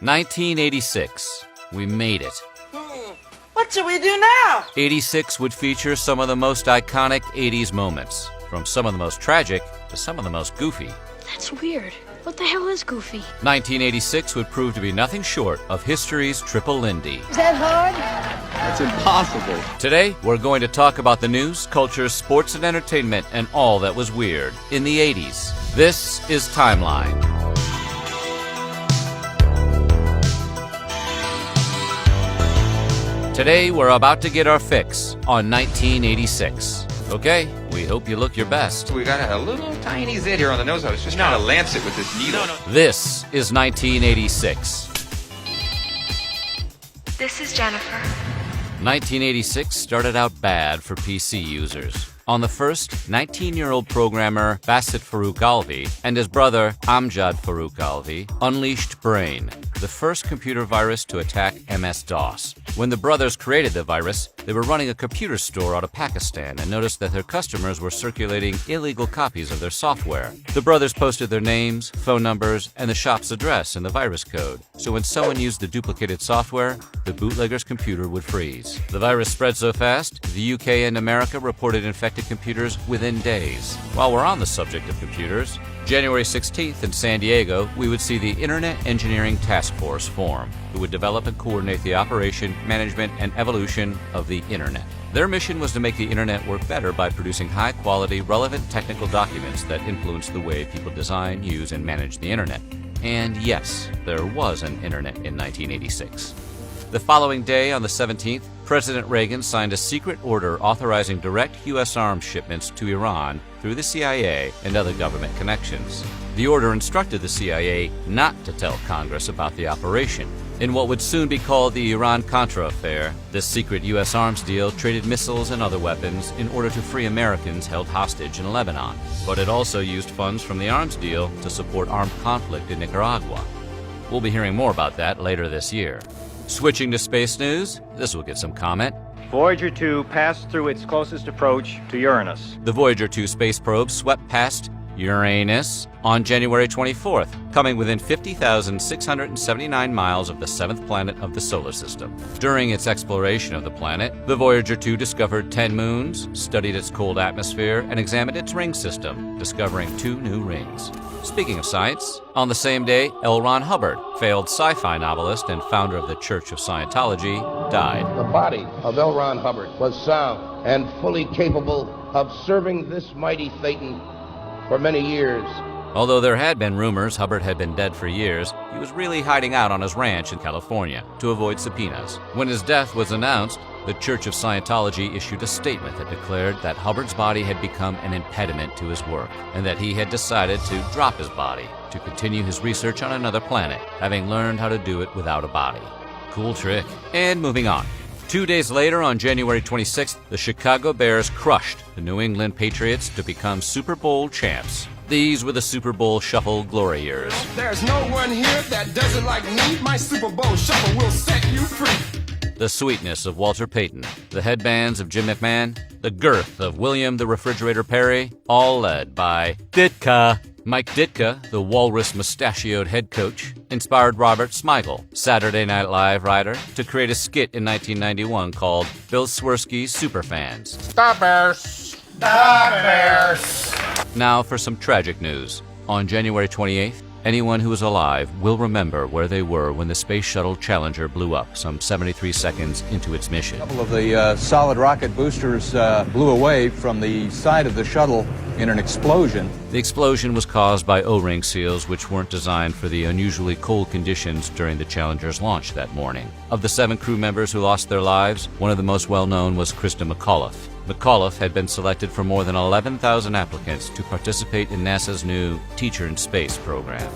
1986. We made it. What should we do now? 86 would feature some of the most iconic 80s moments, from some of the most tragic to some of the most goofy. That's weird. What the hell is goofy? 1986 would prove to be nothing short of history's Triple Lindy. Is that hard? That's impossible. Today, we're going to talk about the news, culture, sports, and entertainment, and all that was weird in the 80s. This is Timeline. Today, we're about to get our fix on 1986. Okay, we hope you look your best. We got a little tiny zit here on the nose. I was just trying to lance it with this needle. This is 1986. This is Jennifer. 1986 started out bad for PC users. On the first, 19-year-old programmer Basit Farooq Alvi and his brother Amjad Farooq Alvi unleashed Brain, the first computer virus to attack MS-DOS. When the brothers created the virus, they were running a computer store out of Pakistan and noticed that their customers were circulating illegal copies of their software. The brothers posted their names, phone numbers, and the shop's address in the virus code, so when someone used the duplicated software, the bootlegger's computer would freeze. The virus spread so fast, the UK and America reported infected computers within days. While we're on the subject of computers, January 16th in San Diego, we would see the Internet Engineering Task Force form, who would develop and coordinate the operation, management, and evolution of the Internet. Their mission was to make the Internet work better by producing high-quality, relevant technical documents that influence the way people design, use, and manage the Internet. And yes, there was an Internet in 1986. The following day, on the 17th, President Reagan signed a secret order authorizing direct U.S. arms shipments to Iran through the CIA and other government connections. The order instructed the CIA not to tell Congress about the operation. In what would soon be called the Iran-Contra affair, this secret U.S. arms deal traded missiles and other weapons in order to free Americans held hostage in Lebanon. But it also used funds from the arms deal to support armed conflict in Nicaragua. We'll be hearing more about that later this year. Switching to space news, this will get some comment. Voyager 2 passed through its closest approach to Uranus. The Voyager 2 space probe swept past Uranus on January 24th, coming within 50,679 miles of the seventh planet of the solar system. During its exploration of the planet, the Voyager 2 discovered 10 moons, studied its cold atmosphere, and examined its ring system, discovering 2 new rings. Speaking of science, on the same day, L. Ron Hubbard, failed sci-fi novelist and founder of the Church of Scientology, died. The body of L. Ron Hubbard was sound and fully capable of serving this mighty Thetan for many years. Although there had been rumors Hubbard had been dead for years, he was really hiding out on his ranch in California to avoid subpoenas. When his death was announced, the Church of Scientology issued a statement that declared that Hubbard's body had become an impediment to his work, and that he had decided to drop his body to continue his research on another planet, having learned how to do it without a body. Cool trick. And moving on. 2 days later, on January 26th, the Chicago Bears crushed the New England Patriots to become Super Bowl champs. These were the Super Bowl Shuffle glory years. There's no one here that doesn't like me. My Super Bowl Shuffle will set you free. The sweetness of Walter Payton, the headbands of Jim McMahon, the girth of William the Refrigerator Perry, all led by Ditka. Mike Ditka, the walrus mustachioed head coach, inspired Robert Smigel, Saturday Night Live writer, to create a skit in 1991 called Bill Swirsky's Superfans. The Bears. The Bears. Now for some tragic news. On January 28th, anyone who is alive will remember where they were when the Space Shuttle Challenger blew up some 73 seconds into its mission. A couple of the solid rocket boosters blew away from the side of the shuttle in an explosion. The explosion was caused by O-ring seals which weren't designed for the unusually cold conditions during the Challenger's launch that morning. Of the 7 crew members who lost their lives, one of the most well-known was Krista McAuliffe. McAuliffe had been selected from more than 11,000 applicants to participate in NASA's new Teacher in Space program.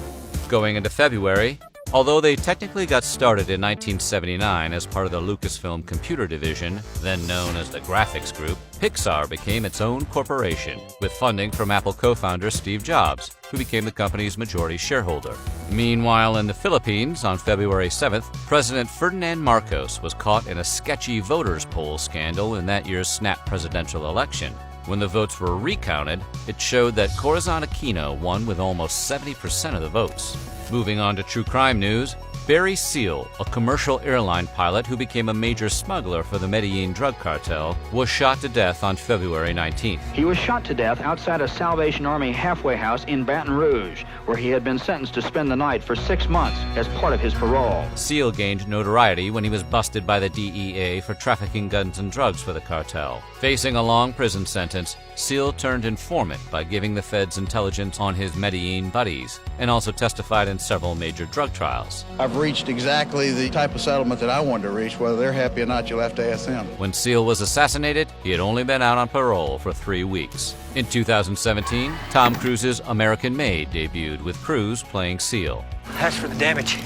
Going into February, although they technically got started in 1979 as part of the Lucasfilm Computer Division, then known as the Graphics Group, Pixar became its own corporation, with funding from Apple co-founder Steve Jobs, who became the company's majority shareholder. Meanwhile, in the Philippines, on February 7th, President Ferdinand Marcos was caught in a sketchy voters poll scandal in that year's snap presidential election. When the votes were recounted, it showed that Corazon Aquino won with almost 70% of the votes. Moving on to true crime news, Barry Seal, a commercial airline pilot who became a major smuggler for the Medellin drug cartel, was shot to death on February 19th. He was shot to death outside a Salvation Army halfway house in Baton Rouge, where he had been sentenced to spend the night for 6 months as part of his parole. Seal gained notoriety when he was busted by the DEA for trafficking guns and drugs for the cartel. Facing a long prison sentence, Seal turned informant by giving the feds intelligence on his Medellin buddies, and also testified in several major drug trials. I've reached exactly the type of settlement that I wanted to reach. Whether they're happy or not, you'll have to ask them. When Seal was assassinated, he had only been out on parole for 3 weeks. In 2017, Tom Cruise's American Made debuted with Cruise playing Seal. As for the damage,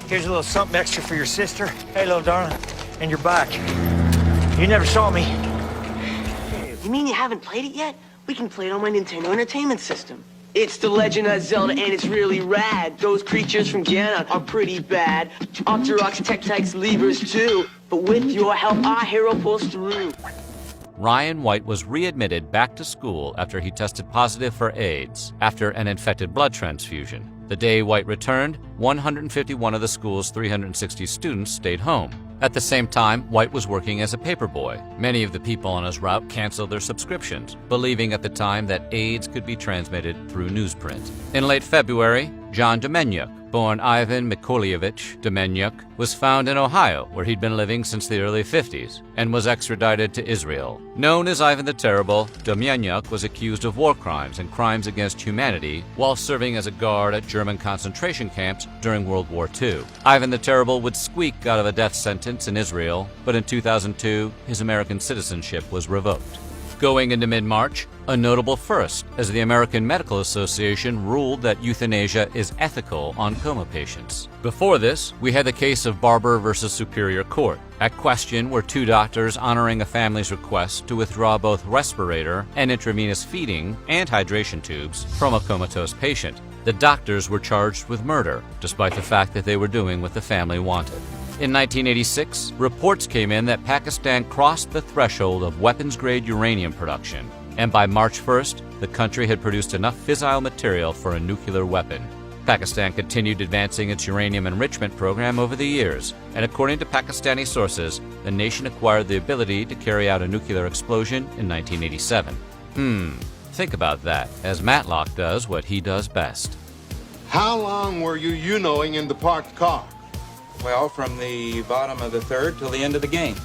here's a little something extra for your sister. Hey, little darling, and your back. You never saw me. You mean you haven't played it yet? We can play it on my Nintendo Entertainment System. It's The Legend of Zelda, and it's really rad. Those creatures from Ganon are pretty bad. Octoroks, Tektites, Levers too. But with your help, our hero pulls through. Ryan White was readmitted back to school after he tested positive for AIDS after an infected blood transfusion. The day White returned, 151 of the school's 360 students stayed home. At the same time, White was working as a paperboy. Many of the people on his route canceled their subscriptions, believing at the time that AIDS could be transmitted through newsprint. In late February, John Domenyuk, born Ivan Mikolayevich Domenyuk, was found in Ohio, where he'd been living since the early 50s, and was extradited to Israel. Known as Ivan the Terrible, Domenyuk was accused of war crimes and crimes against humanity while serving as a guard at German concentration camps during World War II. Ivan the Terrible would squeak out of a death sentence in Israel, but in 2002, his American citizenship was revoked. Going into mid-March, a notable first, as the American Medical Association ruled that euthanasia is ethical on coma patients. Before this, we had the case of Barber versus Superior Court. At question were 2 doctors honoring a family's request to withdraw both respirator and intravenous feeding and hydration tubes from a comatose patient. The doctors were charged with murder, despite the fact that they were doing what the family wanted. In 1986, reports came in that Pakistan crossed the threshold of weapons-grade uranium production, and by March 1st, the country had produced enough fissile material for a nuclear weapon. Pakistan continued advancing its uranium enrichment program over the years, and according to Pakistani sources, the nation acquired the ability to carry out a nuclear explosion in 1987. Think about that, as Matlock does what he does best. How long were you knowing in the parked car? Well, from the bottom of the 3rd till the end of the game.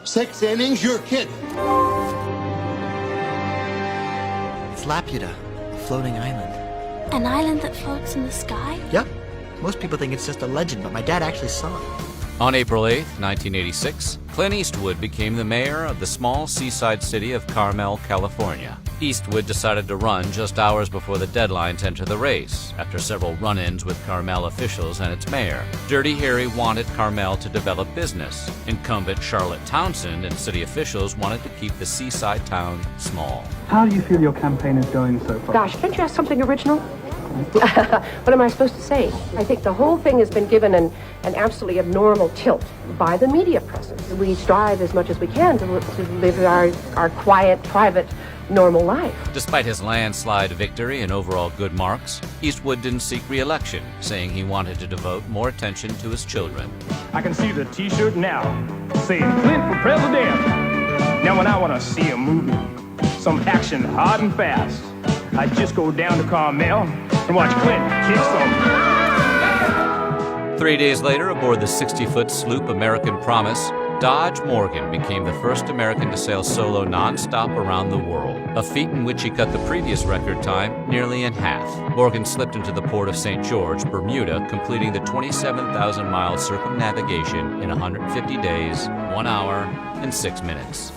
6 innings? You're kidding. It's Laputa, a floating island. An island that floats in the sky? Yep. Most people think it's just a legend, but my dad actually saw it. On April 8, 1986, Clint Eastwood became the mayor of the small seaside city of Carmel, California. Eastwood decided to run just hours before the deadline to enter the race, after several run-ins with Carmel officials and its mayor. Dirty Harry wanted Carmel to develop business. Incumbent Charlotte Townsend and city officials wanted to keep the seaside town small. How do you feel your campaign is going so far? Gosh, can't you ask something original? What am I supposed to say? I think the whole thing has been given an absolutely abnormal tilt by the media presence. We strive as much as we can to live our quiet, private, normal life. Despite his landslide victory and overall good marks, Eastwood didn't seek re-election, saying he wanted to devote more attention to his children. I can see the t-shirt now, saying Clint for president. Now when I want to see a movie, some action hard and fast, I just go down to Carmel and watch Clint kick some. 3 days later, aboard the 60-foot sloop American Promise, Dodge Morgan became the first American to sail solo non-stop around the world, a feat in which he cut the previous record time nearly in half. Morgan slipped into the port of St. George, Bermuda, completing the 27,000-mile circumnavigation in 150 days, 1 hour, and 6 minutes.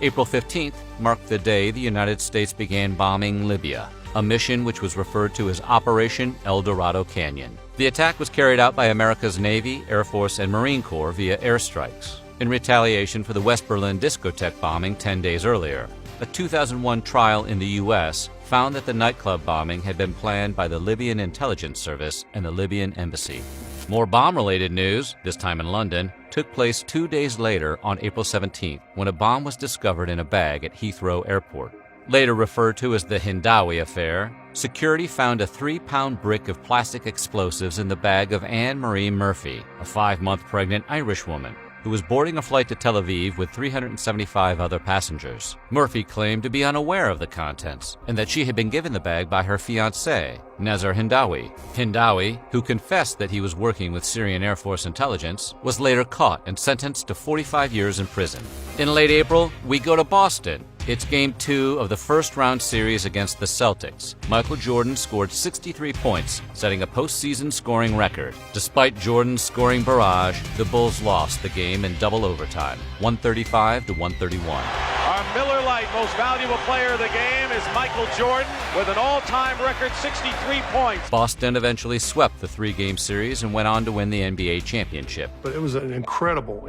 April 15th marked the day the United States began bombing Libya, a mission which was referred to as Operation El Dorado Canyon. The attack was carried out by America's Navy, Air Force, and Marine Corps via airstrikes, in retaliation for the West Berlin discotheque bombing 10 days earlier. A 2001 trial in the U.S. found that the nightclub bombing had been planned by the Libyan Intelligence Service and the Libyan Embassy. More bomb-related news, this time in London, took place 2 days later on April 17th, when a bomb was discovered in a bag at Heathrow Airport. Later referred to as the Hindawi Affair, security found a 3-pound brick of plastic explosives in the bag of Anne Marie Murphy, a 5-month pregnant Irish woman who was boarding a flight to Tel Aviv with 375 other passengers. Murphy claimed to be unaware of the contents and that she had been given the bag by her fiancé, Nazar Hindawi. Hindawi, who confessed that he was working with Syrian Air Force intelligence, was later caught and sentenced to 45 years in prison. In late April, we go to Boston. It's Game 2 of the first-round series against the Celtics. Michael Jordan scored 63 points, setting a postseason scoring record. Despite Jordan's scoring barrage, the Bulls lost the game in double overtime, 135-131. Our Miller Lite most valuable player of the game is Michael Jordan with an all-time record 63 points. Boston eventually swept the 3-game series and went on to win the NBA championship. But it was an incredible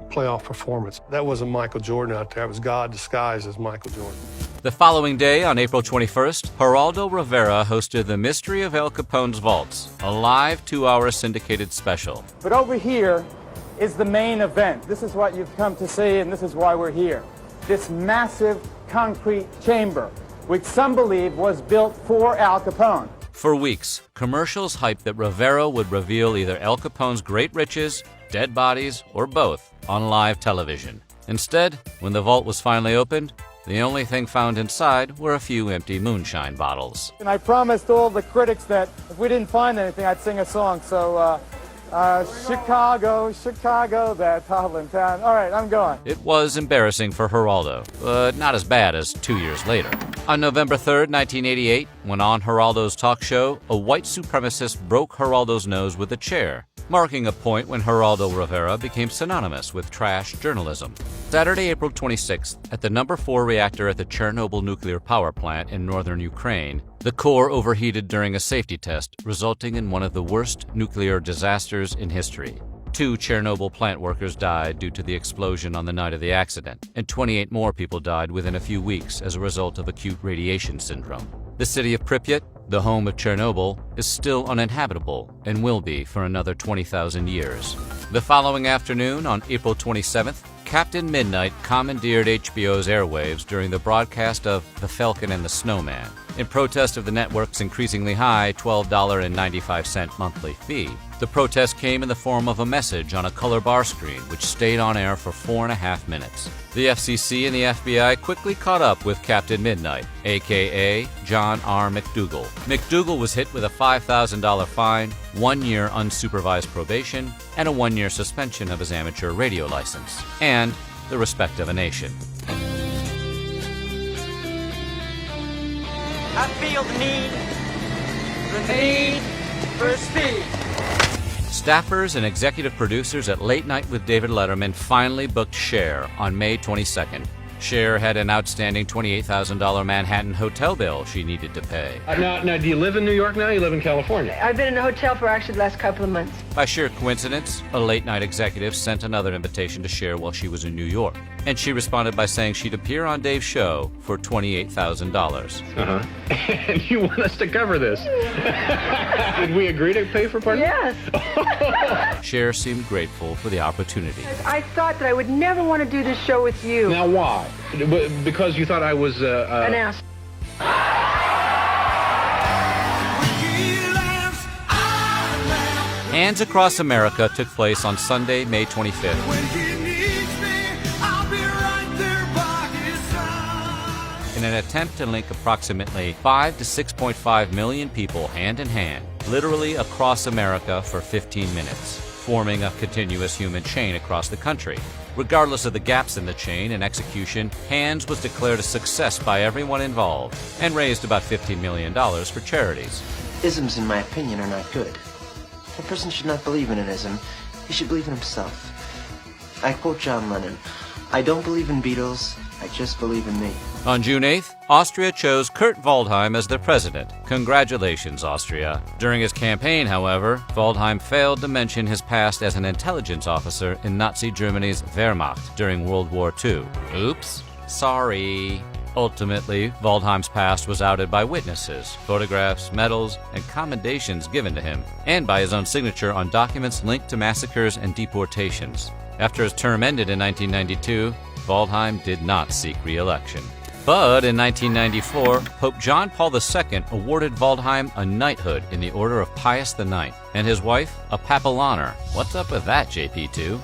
playoff performance. That wasn't Michael Jordan out there. It was God disguised as Michael Jordan. The following day, on April 21st, Geraldo Rivera hosted The Mystery of Al Capone's Vaults, a live 2-hour syndicated special. But over here is the main event. This is what you've come to see, and this is why we're here. This massive concrete chamber, which some believe was built for Al Capone. For weeks, commercials hyped that Rivera would reveal either Al Capone's great riches, dead bodies, or both on live television. Instead, when the vault was finally opened, the only thing found inside were a few empty moonshine bottles. And I promised all the critics that if we didn't find anything, I'd sing a song. So, Chicago, that Hovland town. All right, I'm going. It was embarrassing for Geraldo, but not as bad as 2 years later. On November 3rd, 1988, when on Geraldo's talk show, a white supremacist broke Geraldo's nose with a chair, marking a point when Geraldo Rivera became synonymous with trash journalism. Saturday, April 26th, at the number 4 reactor at the Chernobyl nuclear power plant in northern Ukraine, the core overheated during a safety test, resulting in one of the worst nuclear disasters in history. 2 Chernobyl plant workers died due to the explosion on the night of the accident, and 28 more people died within a few weeks as a result of acute radiation syndrome. The city of Pripyat, the home of Chernobyl, is still uninhabitable and will be for another 20,000 years. The following afternoon, on April 27th, Captain Midnight commandeered HBO's airwaves during the broadcast of The Falcon and the Snowman. In protest of the network's increasingly high $12.95 monthly fee, the protest came in the form of a message on a color bar screen which stayed on air for 4.5 minutes. The FCC and the FBI quickly caught up with Captain Midnight, a.k.a. John R. McDougal. McDougal was hit with a $5,000 fine, 1 year unsupervised probation, and a 1-year suspension of his amateur radio license, and the respect of a nation. I feel the need for speed. Staffers and executive producers at Late Night with David Letterman finally booked Cher on May 22nd. Cher had an outstanding $28,000 Manhattan hotel bill she needed to pay. Now, do you live in New York now? You live in California? I've been in a hotel for actually the last couple of months. By sheer coincidence, a Late Night executive sent another invitation to Cher while she was in New York, and she responded by saying she'd appear on Dave's show for $28,000. And you want us to cover this? Did we agree to pay for part of it? Yes. Cher seemed grateful for the opportunity. I thought that I would never want to do this show with you. Now, why? Because you thought I was an ass. Hands Across America took place on Sunday, May 25th. In an attempt to link approximately 5 to 6.5 million people hand in hand, literally across America for 15 minutes, forming a continuous human chain across the country. Regardless of the gaps in the chain and execution, Hands was declared a success by everyone involved and raised about $15 million for charities. Isms, in my opinion, are not good. A person should not believe in an ism. He should believe in himself. I quote John Lennon, "I don't believe in Beatles, I just believe in me." On June 8th, Austria chose Kurt Waldheim as their president. Congratulations, Austria. During his campaign, however, Waldheim failed to mention his past as an intelligence officer in Nazi Germany's Wehrmacht during World War II. Oops, sorry. Ultimately, Waldheim's past was outed by witnesses, photographs, medals, and commendations given to him, and by his own signature on documents linked to massacres and deportations. After his term ended in 1992, Waldheim did not seek re-election. But in 1994, Pope John Paul II awarded Waldheim a knighthood in the Order of Pius IX, and his wife a papal honor. What's up with that, JP2?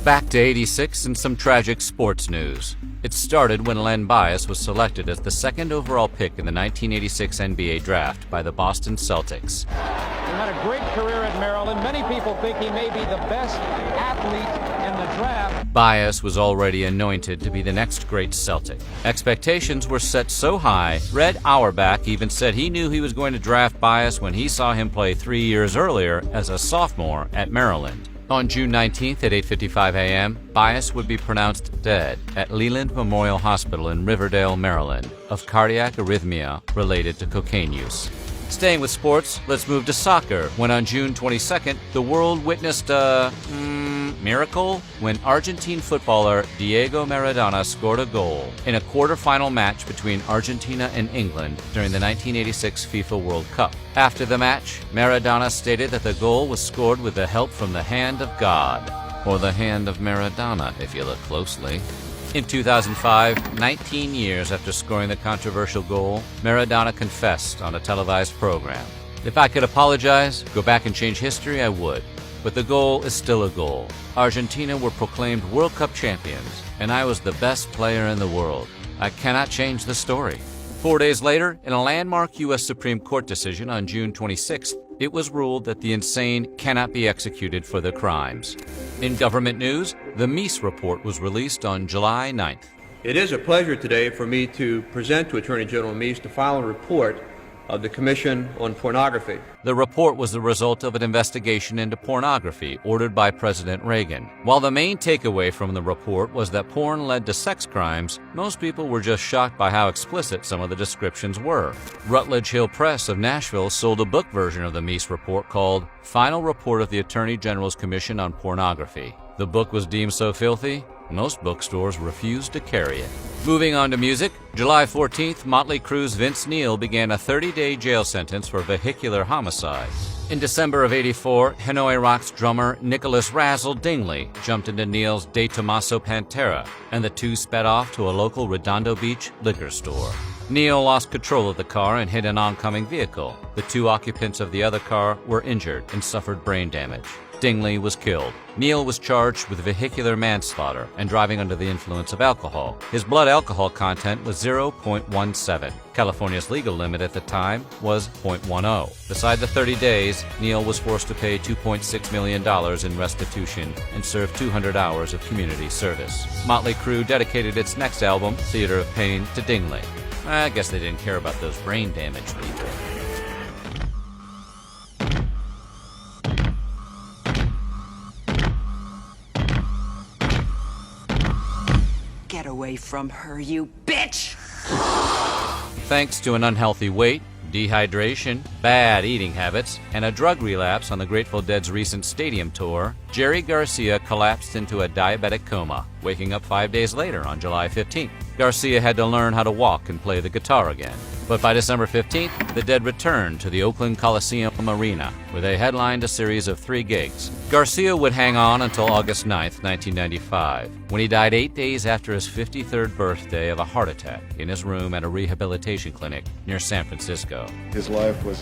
Back to 86 and some tragic sports news. It started when Len Bias was selected as the second overall pick in the 1986 NBA draft by the Boston Celtics. He had a great career at Maryland. Many people think he may be the best athlete in the draft. Bias was already anointed to be the next great Celtic. Expectations were set so high, Red Auerbach even said he knew he was going to draft Bias when he saw him play 3 years earlier as a sophomore at Maryland. On June 19th at 8:55 a.m., Bias would be pronounced dead at Leland Memorial Hospital in Riverdale, Maryland, of cardiac arrhythmia related to cocaine use. Staying with sports, let's move to soccer, when on June 22nd, the world witnessed a miracle when Argentine footballer Diego Maradona scored a goal in a quarterfinal match between Argentina and England during the 1986 FIFA World Cup. After the match, Maradona stated that the goal was scored with the help from the hand of God, or the hand of Maradona if you look closely. In 2005, 19 years after scoring the controversial goal, Maradona confessed on a televised program. If I could apologize, go back and change history, I would. But the goal is still a goal. Argentina were proclaimed World Cup champions, and I was the best player in the world. I cannot change the story. 4 days later, in a landmark U.S. Supreme Court decision on June 26th, it was ruled that the insane cannot be executed for their crimes. In government news, the Meese report was released on July 9th. It is a pleasure today for me to present to Attorney General Meese the following report of the Commission on Pornography. The report was the result of an investigation into pornography ordered by President Reagan. While the main takeaway from the report was that porn led to sex crimes, most people were just shocked by how explicit some of the descriptions were. Rutledge Hill Press of Nashville sold a book version of the Meese report called Final Report of the Attorney General's Commission on Pornography. The book was deemed so filthy, most bookstores refused to carry it. Moving on to music, July 14th, Motley Crue's Vince Neil began a 30-day jail sentence for vehicular homicide. In December of '84, Hanoi Rocks drummer Nicholas Razzle Dingley jumped into Neil's De Tomaso Pantera, and the two sped off to a local Redondo Beach liquor store. Neil lost control of the car and hit an oncoming vehicle. The two occupants of the other car were injured and suffered brain damage. Dingley was killed. Neil was charged with vehicular manslaughter and driving under the influence of alcohol. His blood alcohol content was 0.17. California's legal limit at the time was 0.10. Beside the 30 days, Neil was forced to pay $2.6 million in restitution and serve 200 hours of community service. Motley Crue dedicated its next album, Theater of Pain, to Dingley. I guess they didn't care about those brain damage people. Get away from her, you bitch! Thanks to an unhealthy weight, dehydration, bad eating habits, and a drug relapse on the Grateful Dead's recent stadium tour, Jerry Garcia collapsed into a diabetic coma, waking up 5 days later on July 15th. Garcia had to learn how to walk and play the guitar again. But by December 15th, the Dead returned to the Oakland Coliseum Arena, where they headlined a series of 3 gigs. Garcia would hang on until August 9th, 1995, when he died 8 days after his 53rd birthday of a heart attack in his room at a rehabilitation clinic near San Francisco. His life was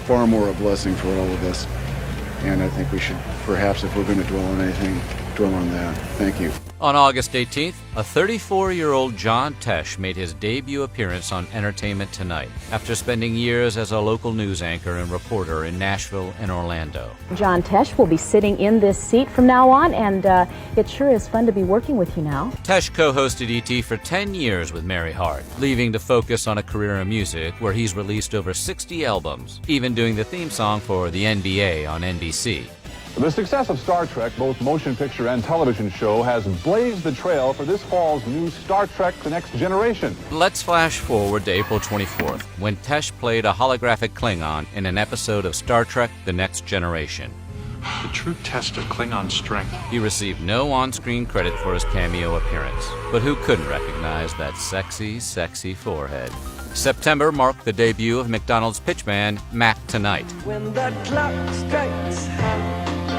far more a blessing for all of us, and I think we should, perhaps if we're going to dwell on anything, dwell on that. Thank you. On August 18th, a 34-year-old John Tesh made his debut appearance on Entertainment Tonight after spending years as a local news anchor and reporter in Nashville and Orlando. John Tesh will be sitting in this seat from now on, and it sure is fun to be working with you now. Tesh co-hosted E.T. for 10 years with Mary Hart, leaving to focus on a career in music where he's released over 60 albums, even doing the theme song for the NBA on NBC. The success of Star Trek, both motion picture and television show, has blazed the trail for this fall's new Star Trek The Next Generation. Let's flash forward to April 24th, when Tesh played a holographic Klingon in an episode of Star Trek The Next Generation. The true test of Klingon strength. He received no on-screen credit for his cameo appearance, but who couldn't recognize that sexy, sexy forehead? September marked the debut of McDonald's pitch band, Mac Tonight. When the clock strikes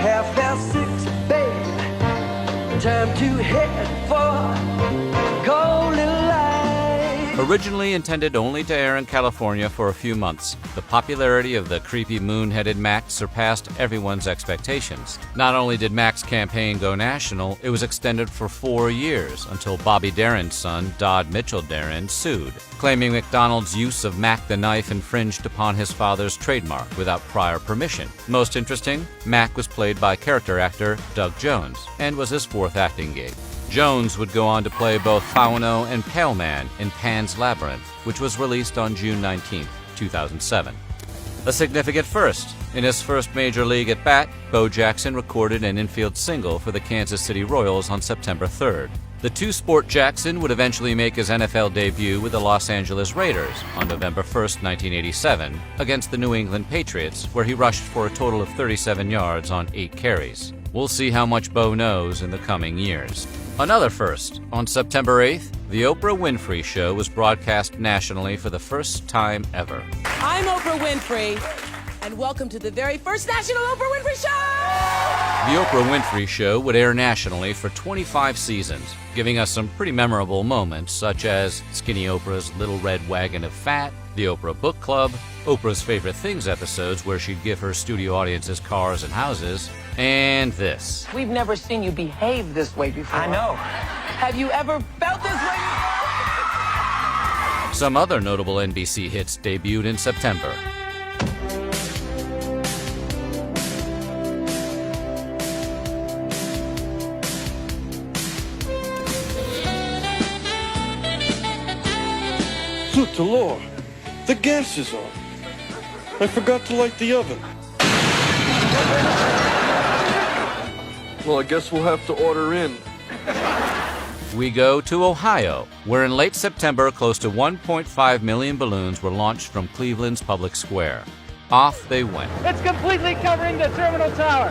6:30, babe, time to head for golden light. Originally intended only to air in California for a few months, the popularity of the creepy moon-headed Mac surpassed everyone's expectations. Not only did Mac's campaign go national, it was extended for 4 years until Bobby Darin's son, Dodd Mitchell Darin, sued, claiming McDonald's use of Mac the knife infringed upon his father's trademark without prior permission. Most interesting, Mac was played by character actor Doug Jones and was his 4th acting gig. Jones would go on to play both Fauno and Pale Man in Pan's Labyrinth, which was released on June 19, 2007. A significant first. In his first major league at bat, Bo Jackson recorded an infield single for the Kansas City Royals on September 3rd. The two-sport Jackson would eventually make his NFL debut with the Los Angeles Raiders on November 1, 1987, against the New England Patriots, where he rushed for a total of 37 yards on 8 carries. We'll see how much Bo knows in the coming years. Another first. On September 8th, The Oprah Winfrey Show was broadcast nationally for the first time ever. I'm Oprah Winfrey, and welcome to the very first National Oprah Winfrey Show! The Oprah Winfrey Show would air nationally for 25 seasons, giving us some pretty memorable moments such as Skinny Oprah's Little Red Wagon of Fat, the Oprah Book Club, Oprah's Favorite Things episodes where she'd give her studio audiences cars and houses, and this. We've never seen you behave this way before. I know. Have you ever felt this way before? Some other notable NBC hits debuted in September. Good Lord, the gas is on. I forgot to light the oven. Well, I guess we'll have to order in. We go to Ohio, where in late September, close to 1.5 million balloons were launched from Cleveland's Public Square. Off they went. It's completely covering the terminal tower.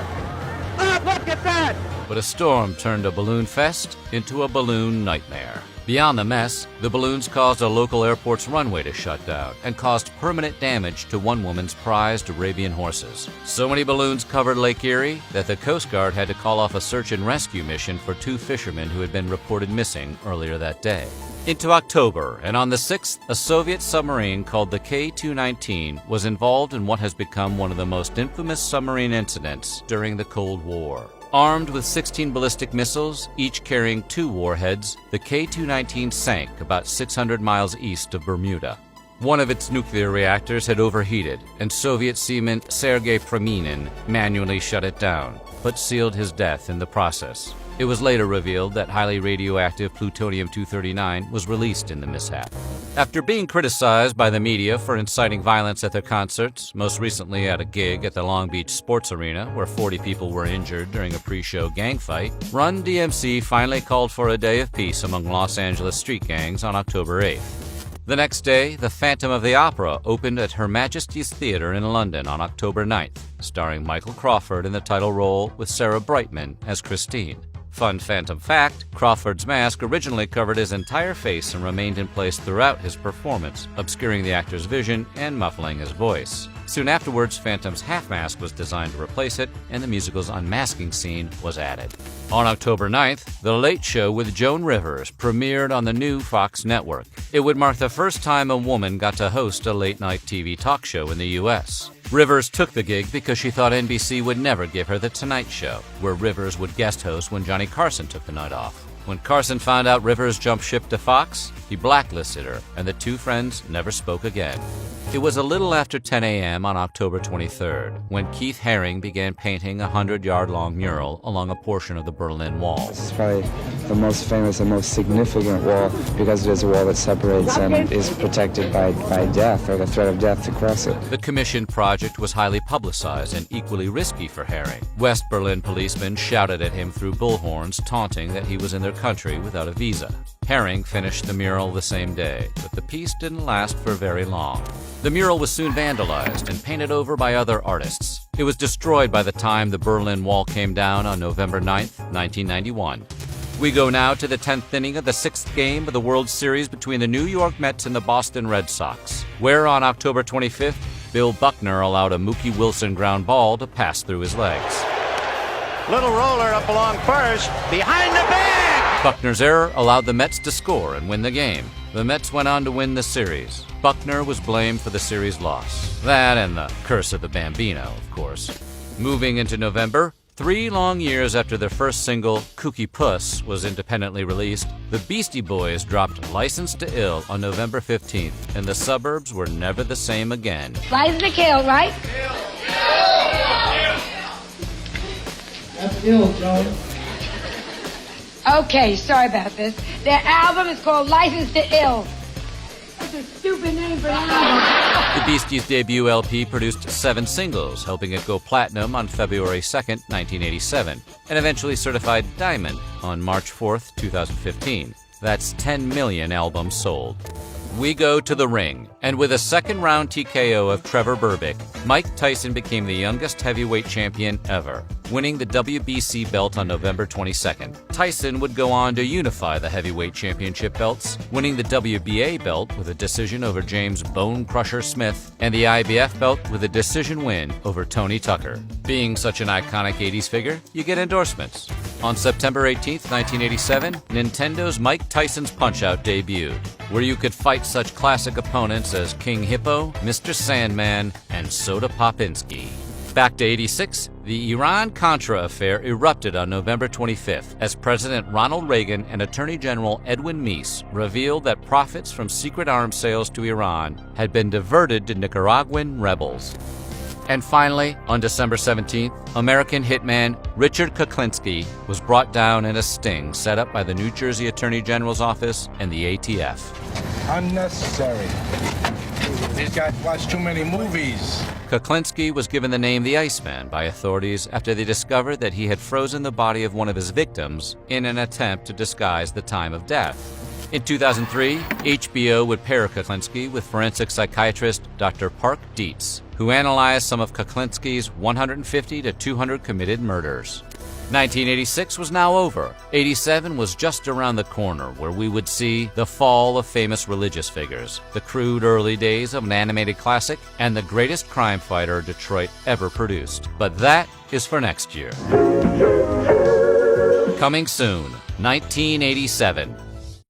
Look at that! But a storm turned a balloon fest into a balloon nightmare. Beyond the mess, the balloons caused a local airport's runway to shut down and caused permanent damage to one woman's prized Arabian horses. So many balloons covered Lake Erie that the Coast Guard had to call off a search and rescue mission for 2 fishermen who had been reported missing earlier that day. Into October, and on the 6th, a Soviet submarine called the K-219 was involved in what has become one of the most infamous submarine incidents during the Cold War. Armed with 16 ballistic missiles, each carrying 2 warheads, the K-219 sank about 600 miles east of Bermuda. One of its nuclear reactors had overheated, and Soviet seaman Sergei Preminin manually shut it down, but sealed his death in the process. It was later revealed that highly radioactive plutonium-239 was released in the mishap. After being criticized by the media for inciting violence at their concerts, most recently at a gig at the Long Beach Sports Arena where 40 people were injured during a pre-show gang fight, Run DMC finally called for a day of peace among Los Angeles street gangs on October 8th. The next day, The Phantom of the Opera opened at Her Majesty's Theatre in London on October 9th, starring Michael Crawford in the title role with Sarah Brightman as Christine. Fun Phantom fact, Crawford's mask originally covered his entire face and remained in place throughout his performance, obscuring the actor's vision and muffling his voice. Soon afterwards, Phantom's half mask was designed to replace it, and the musical's unmasking scene was added. On October 9th, The Late Show with Joan Rivers premiered on the new Fox network. It would mark the first time a woman got to host a late-night TV talk show in the U.S. Rivers took the gig because she thought NBC would never give her The Tonight Show, where Rivers would guest host when Johnny Carson took the night off. When Carson found out Rivers jumped ship to Fox, he blacklisted her, and the two friends never spoke again. It was a little after 10 a.m. on October 23rd when Keith Haring began painting a 100-yard-long mural along a portion of the Berlin Wall. This is probably the most famous and most significant wall because it is a wall that separates and is protected by death or the threat of death to cross it. The commissioned project was highly publicized and equally risky for Haring. West Berlin policemen shouted at him through bullhorns, taunting that he was in their country without a visa. Haring finished the mural the same day, but the piece didn't last for very long. The mural was soon vandalized and painted over by other artists. It was destroyed by the time the Berlin Wall came down on November 9th, 1991. We go now to the 10th inning of the 6th game of the World Series between the New York Mets and the Boston Red Sox, where on October 25th, Bill Buckner allowed a Mookie Wilson ground ball to pass through his legs. Little roller up along first, behind the bag! Buckner's error allowed the Mets to score and win the game. The Mets went on to win the series. Buckner was blamed for the series loss. That and the curse of the Bambino, of course. Moving into November, 3 long years after their first single, Kooky Puss, was independently released, the Beastie Boys dropped License to Ill on November 15th, and the suburbs were never the same again. License to Kill, right? That's ill, Joan. Okay, sorry about this. Their album is called License to Ill. That's a stupid name for an album. The Beasties' debut LP produced 7 singles, helping it go platinum on February 2nd, 1987, and eventually certified diamond on March 4th, 2015. That's 10 million albums sold. We go to the ring, and with a second-round TKO of Trevor Berbick, Mike Tyson became the youngest heavyweight champion ever, winning the WBC belt on November 22nd. Tyson would go on to unify the heavyweight championship belts, winning the WBA belt with a decision over James Bone Crusher Smith, and the IBF belt with a decision win over Tony Tucker. Being such an iconic 80s figure, you get endorsements. On September 18th, 1987, Nintendo's Mike Tyson's Punch-Out debuted, where you could fight such classic opponents as King Hippo, Mr. Sandman, and Soda Popinski. Back to 86, the Iran-Contra affair erupted on November 25th as President Ronald Reagan and Attorney General Edwin Meese revealed that profits from secret arms sales to Iran had been diverted to Nicaraguan rebels. And finally, on December 17th, American hitman Richard Kuklinski was brought down in a sting set up by the New Jersey Attorney General's office and the ATF. Unnecessary. These guys watch too many movies. Kuklinski was given the name the Iceman by authorities after they discovered that he had frozen the body of one of his victims in an attempt to disguise the time of death. In 2003, HBO would pair Kuklinski with forensic psychiatrist Dr. Park Dietz, who analyzed some of Kuklinski's 150 to 200 committed murders. 1986 was now over. 87 was just around the corner, where we would see the fall of famous religious figures, the crude early days of an animated classic, and the greatest crime fighter Detroit ever produced. But that is for next year. Coming soon, 1987.